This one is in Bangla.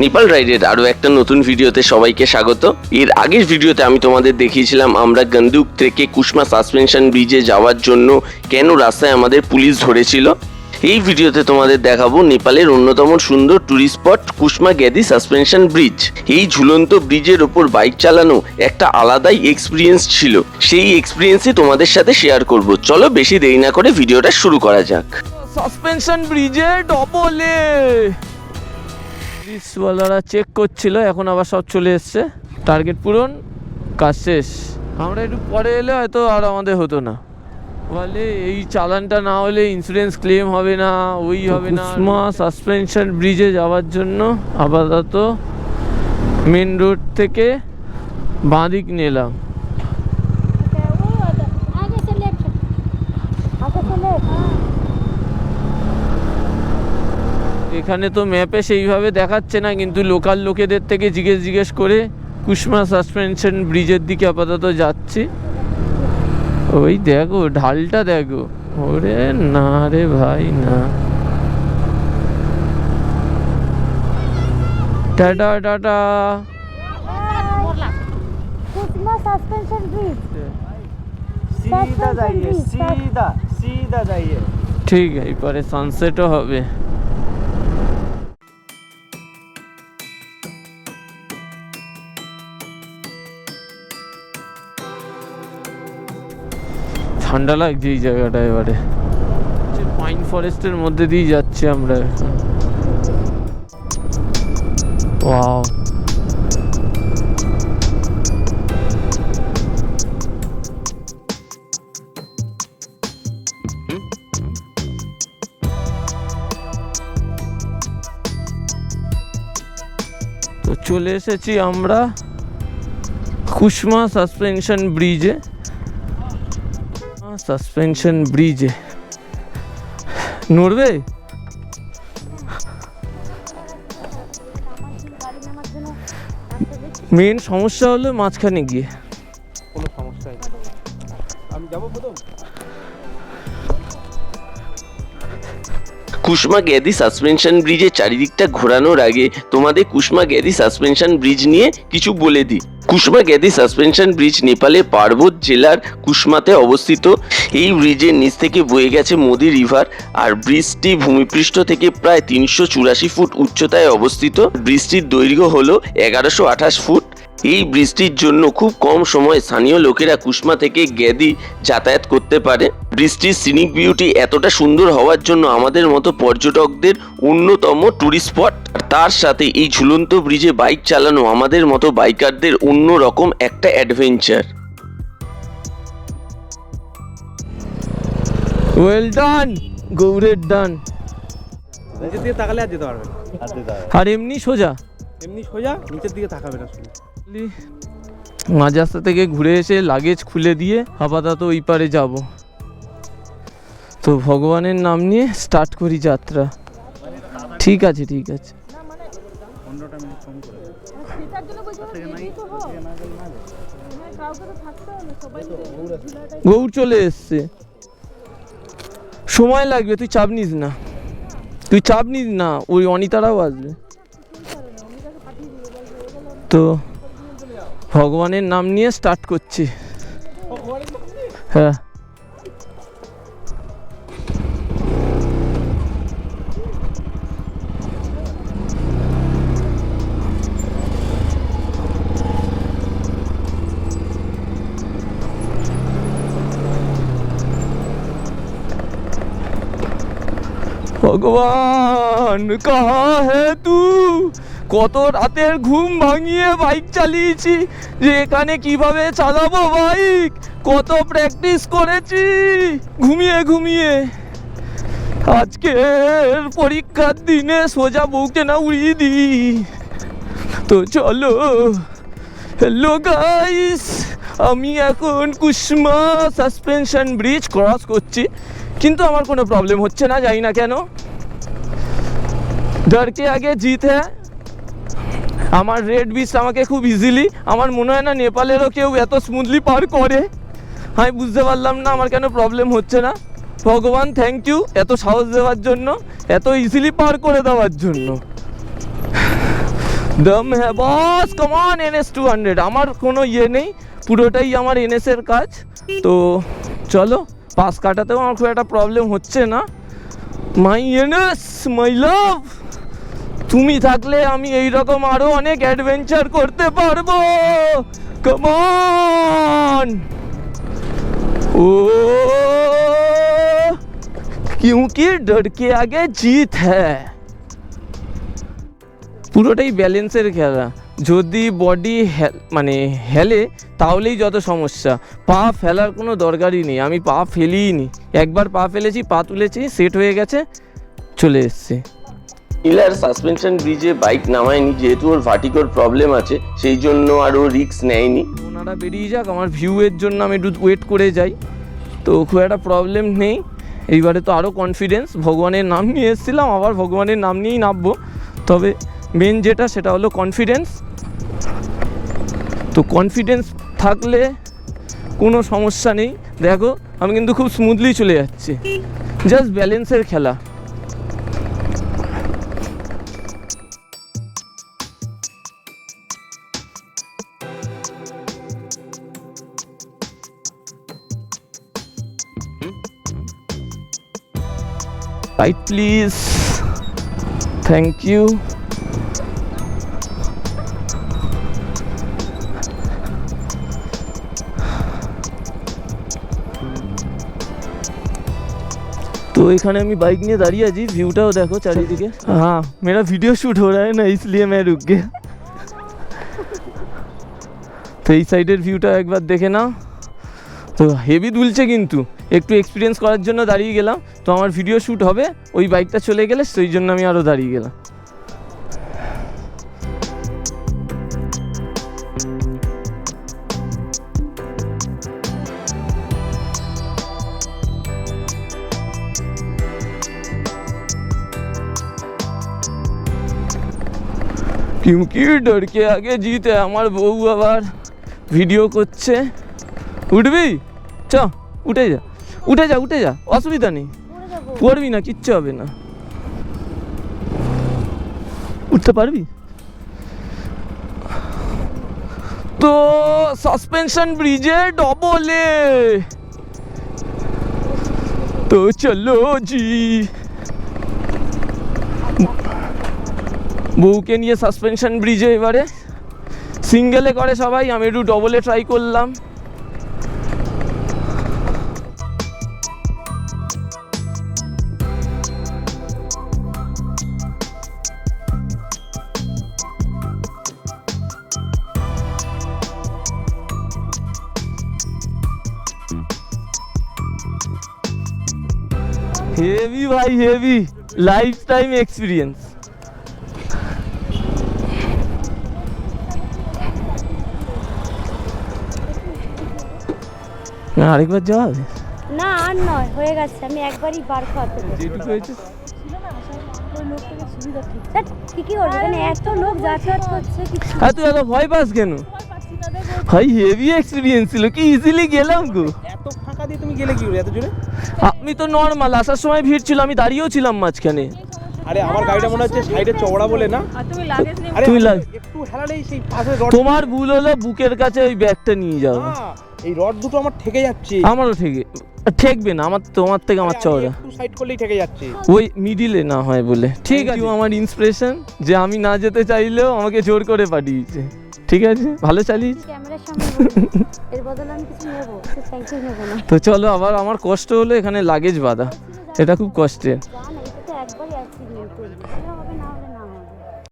নেপাল রাইডের আরও একটা নতুন ভিডিওতে সবাইকে স্বাগত। এর আগের ভিডিওতে আমি তোমাদের দেখিয়েছিলাম আমরা গন্দুক থেকে কুসমা সাসপেনশন ব্রিজে যাওয়ার জন্য কেন রাস্তায় আমাদের পুলিশ ধরেছিল। এই ভিডিওতে তোমাদের দেখাবো নেপালের অন্যতম সুন্দর tourist spot Kusma গ্যাদি suspension bridge. এই ঝুলন্ত ব্রিজের ওপর বাইক চালানো একটা আলাদাই এক্সপিরিয়েন্স ছিল, সেই এক্সপিরিয়েন্সই তোমাদের সাথে শেয়ার করব। চলো বেশি দেরি না করে ভিডিওটা শুরু করা যাক। সাসপেনশন ব্রিজে ডবলে ব্রিজওয়ালারা চেক করছিল, এখন আবার সব চলে এসছে। টার্গেট পূরণ, কাজ শেষ। আমরা একটু পরে এলে হয়তো আর আমাদের হতো না, বলে এই চালানটা না হলে ইন্স্যুরেন্স ক্লেম হবে না, ওই হবে না। কুসমা সাসপেনশন ব্রিজে যাওয়ার জন্য আপাতত মেন রোড থেকে বাঁদিক নিলাম। এখানে তো ম্যাপে সেইভাবে দেখাচ্ছে না, কিন্তু লোকাল লোকেদের থেকে জিজ্ঞেস করে কুসমা সাসপেনশন ব্রিজের দিকে আপাতত যাচ্ছি। ওই দেখো ঢালটা দেখো, ওরে না রে ভাই না। Tata tata. Kusma suspension bridge सीधा जाइए, सीधा जाइए। ঠিক এবারে সানসেটও হবে। ঠান্ডা লাগছে এই জায়গাটা। এবারে পাইন ফরেস্টের মধ্যে দিয়ে যাচ্ছি আমরা। ওয়াও, তো চলে এসেছি আমরা কুসমা সাসপেনশন ব্রিজে। সাসপেনশন ব্রিজে নড়বে। মেন সমস্যা হলো মাঝখানে গিয়ে। কোনো সমস্যা নেই, আমি যাবো প্রথম। কুসমা গ্যাদি সাসপেনশন ব্রিজের চারিদিকটা ঘোরানোর আগে তোমাদের কুসমা গ্যাদি সাসপেনশন ব্রিজ নিয়ে কিছু বলে দিই। কুসমা গ্যাদি সাসপেনশন ব্রিজ নেপালের পার্বত জেলার কুসমাতে অবস্থিত। এই ব্রিজের নিচ থেকে বয়ে গেছে মোদি রিভার, আর ব্রিজটি ভূমিপৃষ্ঠ থেকে প্রায় 384 ফুট উচ্চতায় অবস্থিত। ব্রিজটির দৈর্ঘ্য হলো 1128 ফুট। এই ব্রিজটির জন্য খুব কম সময়ে স্থানীয় লোকেরা কুসমা থেকে গ্যাদি যাতায়াত করতে পারে। ব্রিজটির সিনিক বিউটি এতটা সুন্দর হওয়ার জন্য আমাদের মতো পর্যটকদের অন্যতম টুরিস্ট স্পট। তার সাথে এই ঝুলন্ত ব্রিজে বাইক চালানো আমাদের মতো বাইকারদের অন্যরকম একটা অ্যাডভেঞ্চার। ওয়েল ডান, গৌরের ডান। নিচের দিকে তাকালে আর যেতে পারবে না, আর এমনি সোজা, এমনি সোজা নিচের দিকে তাকাবে না শুধু। মাঝ রাস্তা থেকে ঘুরে এসে লাগেজ খুলে দিয়ে আপাতত ওই পারে যাব। তো ভগবানের নাম নিয়ে স্টার্ট করি যাত্রা। ঠিক আছে ঠিক আছে। 15টা মিনিট কম করে গৌর চলে এসছে, সময় লাগবে, তুই চাপ নিস না, তুই চাপ নিস না, ওই অনিতারাও আসবে। তো ভগবানের নাম নিয়ে স্টার্ট করছি। হ্যাঁ, ভগবান কাহা হে তু। কত রাতের ঘুম ভাঙিয়ে বাইক চালিয়েছি যে এখানে কিভাবে চালাবো বাইক, কত প্র্যাকটিস করেছি ঘুমিয়ে ঘুমিয়ে। আজকের পরীক্ষার দিনে সোজা বউকে না উড়িয়ে দিই। তো চলো, হ্যালো গাইস, আমি এখন কুসমা সাসপেনশন ব্রিজ ক্রস করছি, কিন্তু আমার কোনো প্রবলেম হচ্ছে না, জানি না কেন। ডর কে আগে জিত হ্যাঁ। আমার রেড বিচ আমাকে খুব ইজিলি, আমার মনে হয় না নেপালেরও কেউ এত স্মুথলি পার করে। আমি বুঝতে পারলাম না আমার কেন প্রবলেম হচ্ছে না। ভগবান থ্যাংক ইউ এত সাহস দেওয়ার জন্য, এত ইজিলি পার করে দেওয়ার জন্য। দম হ্যাঁ বস, কমান NS 200। আমার কোনো ইয়ে নেই, পুরোটাই আমার NS এর কাজ। তো চলো, পাস কাটাতেও আমার খুব একটা প্রবলেম হচ্ছে না। মাই NS, মাই লাভ, তুমি থাকলে আমি এইরকম আরো অনেক অ্যাডভেঞ্চার করতে পারবো। কমান ও, क्योंकि डर के आगे जीत है। পুরোটাই ব্যালেন্সের খেলা। যদি বডি মানে হেলে তাহলেই যত সমস্যা, পা ফেলার কোনো দরকারই নেই। আমি পা ফেলিই নি, একবার পা ফেলেছি, পা তুলেছি, সেট হয়ে গেছে, চলে এসছি। নীলার সাসপেনশন ব্রিজে বাইক নামায়নি, যেহেতু ওর ভার্টিগোর প্রবলেম আছে, সেই জন্য আর ও রিস্ক নেয়নি। ওনারা বেরিয়ে যাক, আমার ভিউয়ের জন্য আমি একটু ওয়েট করে যাই, তো খুব একটা প্রবলেম নেই। এইবারে তো আরও কনফিডেন্স, ভগবানের নাম নিয়ে এসেছিলাম, আবার ভগবানের নাম নিয়েই নামবো। তবে মেন যেটা সেটা হলো কনফিডেন্স। তো কনফিডেন্স থাকলে কোনো সমস্যা নেই। দেখো আমি কিন্তু খুব স্মুথলি চলে যাচ্ছি, জাস্ট ব্যালেন্সের খেলা। Right, please. Thank you. तो এখানে আমি বাইক নিয়ে দাঁড়িয়ে আছি, ভিউটাও দেখো চারিদিকে। हाँ, मेरा वीडियो शूट हो रहा है ना, इसलिए मैं रुक गया। তো এই সাইডের ভিউটা একবার দেখে নাও। তো হেভি দুলছে, কিন্তু একটু এক্সপিরিয়েন্স করার জন্য দাঁড়িয়ে গেলাম। তো আমার ভিডিও শ্যুট হবে, ওই বাইকটা চলে গেলে সেই জন্য আমি আরও দাঁড়িয়ে গেলাম। क्योंकि डर के आगे जीत है। আমার বউ আবার ভিডিও করছে। উঠবি? চ, উঠে যা, উঠে যা, উঠে যা, অসুবিধা নেই, পড়বি না, কিচ্ছু হবে না, উঠতে পারবি। তো সাসপেনশন ব্রিজে ডবলে, তো চলো জি। বউকে নিয়ে সাসপেনশন ব্রিজে এবারে সিঙ্গেলে করে সবাই, আমি একটু ডবলে ট্রাই করলাম। হেভি ভাই, হেভি লাইফ টাইম এক্সপিরিয়েন্স। না আরেকবার যাওয়া হবে না, আর নয়, হয়ে গেছে, আমি একবারই বার খাওয়াতে যেটুকু হয়েছে। কি করবে এখানে এত লোক যাতায়াত করছে, কিছু হ্যাঁ, তুই এত ভয় পাস কেন? ভাই হেভি এক্সপিরিয়েন্স ছিল, কি ইজিলি গেলাম গো। এত ফাঁকা দিয়ে তুমি গেলে কি করে এত জোরে? আমি তো নর্মাল, আসার সময় ভিড় ছিল, আমি দাঁড়িয়েও ছিলাম মাঝখানে। আরে আমার গাড়িটা মনে হচ্ছে সাইডে চওড়া বলে না। আরে তুমি একটু হেলালেই সেই পাশে রড। তোমার ভুল হলো বুকের কাছে ওই ব্যাগটা নিয়ে যাও। এই রড দুটো আমার ঠেকে যাচ্ছে। আমারও ঠেকবে না, আমার তোমার থেকে আমার চওড়া, একটু সাইড করলেই ঠেকে যাচ্ছে। ওই মিডিলে না হয় বলে। ঠিক আছে, আমার ইন্সপিরেশন যে আমি না যেতে চাইলেও আমাকে জোর করে পাঠিয়েছে। ঠিক আছে, ভালো চালিয়েছি। ক্যামেরার সামনে বলছি, এর বদলে আমি কিছু নেবো, থ্যাংক ইউ নেবো না। তো চলো, আবার আমার কষ্ট হলো এখানে লাগেজ বাঁধা, এটা খুব কষ্টের। যা না